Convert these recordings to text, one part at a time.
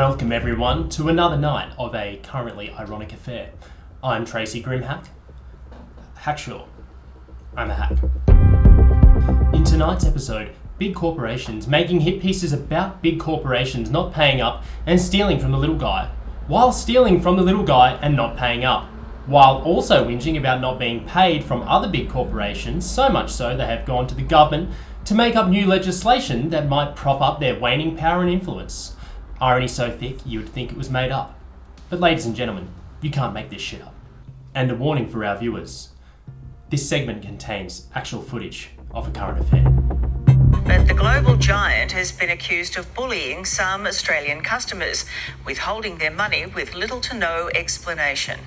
Welcome everyone to another night of a currently ironic affair. I'm Tracy Grimhack. Hackshaw. I'm a hack. In tonight's episode, big corporations making hit pieces about big corporations not paying up and stealing from the little guy, while stealing from the little guy and not paying up, while also whinging about not being paid from other big corporations, so much so they have gone to the government to make up new legislation that might prop up their waning power and influence. Irony so thick you would think it was made up. But ladies and gentlemen, you can't make this shit up. And a warning for our viewers. This segment contains actual footage of a current affair. But the global giant has been accused of bullying some Australian customers, withholding their money with little to no explanation.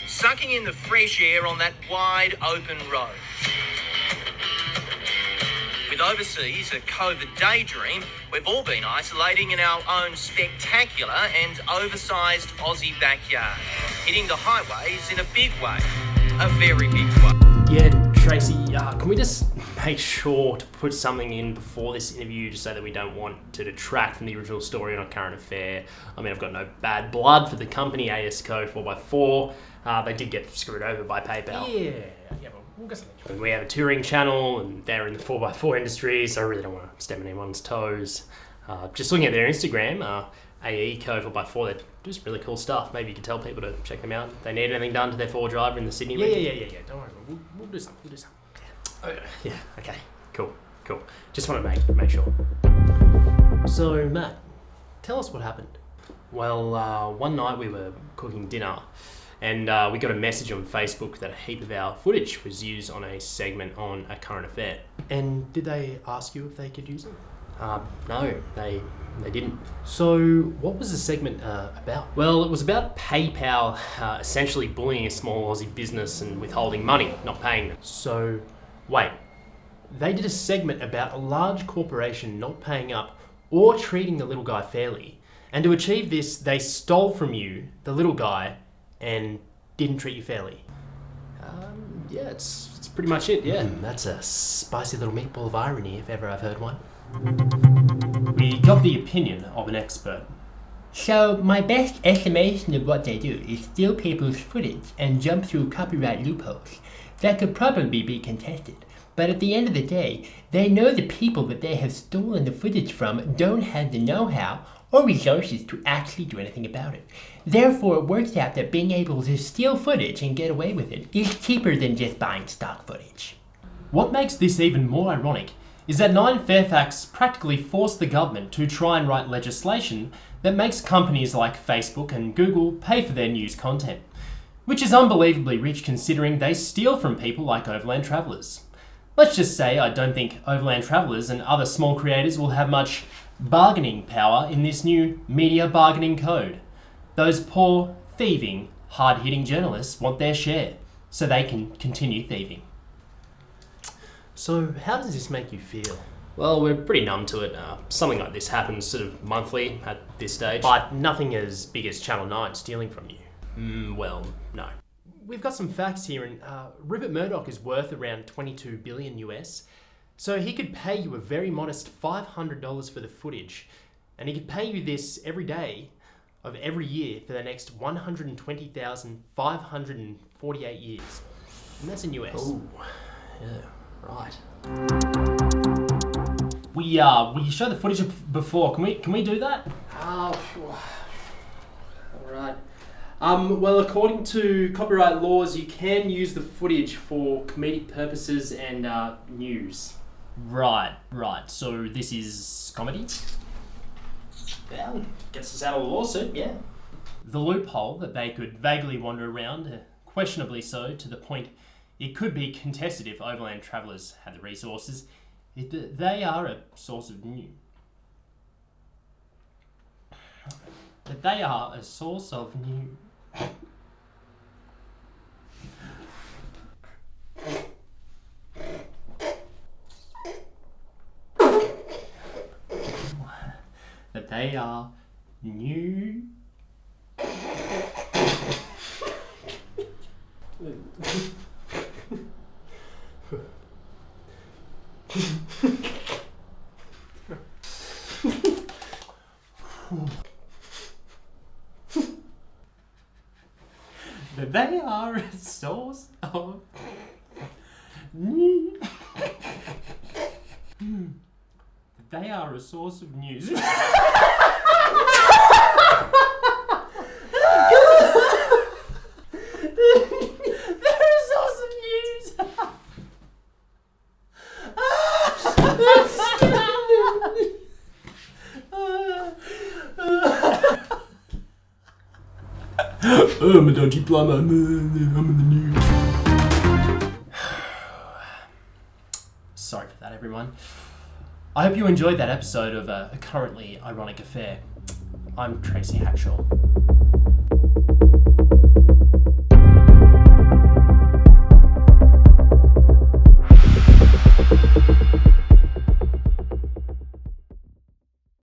Sucking in the fresh air on that wide open road. With overseas a COVID daydream, we've all been isolating in our own spectacular and oversized Aussie backyard, hitting the highways in a big way, a very big way. Yeah, Tracy, can we just make sure to put something in before this interview just so that we don't want to detract from the original story on a current affair? I mean, I've got no bad blood for the company Asco 4x4. They did get screwed over by PayPal. Yeah, well, we'll get something. We have a touring channel and they're in the 4x4 industry, so I really don't want to step on anyone's toes. Just looking at their Instagram, AEco 4x4, they're just really cool stuff. Maybe you could tell people to check them out. If they need anything done to their 4-driver in the Sydney region. Yeah. Don't worry, we'll do something. Yeah, okay, cool. Just want to make sure. So, Matt, tell us what happened. Well, one night we were cooking dinner and we got a message on Facebook that a heap of our footage was used on a segment on a current affair. And did they ask you if they could use it? No, they didn't. So what was the segment about? Well, it was about PayPal essentially bullying a small Aussie business and withholding money, not paying them. So, wait, they did a segment about a large corporation not paying up or treating the little guy fairly. And to achieve this, they stole from you, the little guy, and didn't treat you fairly. Yeah, it's pretty much it, yeah. That's a spicy little meatball of irony, if ever I've heard one. We got the opinion of an expert. So, my best estimation of what they do is steal people's footage and jump through copyright loopholes that could probably be contested. But at the end of the day, they know the people that they have stolen the footage from don't have the know-how or resources to actually do anything about it. Therefore, it works out that being able to steal footage and get away with it is cheaper than just buying stock footage. What makes this even more ironic is that 9 Fairfax practically forced the government to try and write legislation that makes companies like Facebook and Google pay for their news content, which is unbelievably rich considering they steal from people like Overland Travellers. Let's just say I don't think Overland Travellers and other small creators will have much bargaining power in this new media bargaining code. Those poor, thieving, hard-hitting journalists want their share, so they can continue thieving. So how does this make you feel? Well, we're pretty numb to it. Something like this happens sort of monthly at this stage. But nothing as big as Channel 9 stealing from you. Well, no. We've got some facts here, and Rupert Murdoch is worth around $22 billion US. So he could pay you a very modest $500 for the footage, and he could pay you this every day of every year for the next 120,548 years. And that's in US. Oh, yeah, right. We showed the footage before. Can we do that? Oh, sure. All right. Well, according to copyright laws, you can use the footage for comedic purposes and news. Right. So this is comedy? Yeah, gets us out of the lawsuit, yeah. The loophole that they could vaguely wander around, questionably so, to the point it could be contested if Overland Travellers had the resources, is that they are a source of news. That they are a source of news. That they are new. that they are a source of news. They are a source of news. I'm a dodgy plumber. I'm in the news. Sorry for that, everyone. I hope you enjoyed that episode of A Currently Ironic Affair. I'm Tracy Hackshaw.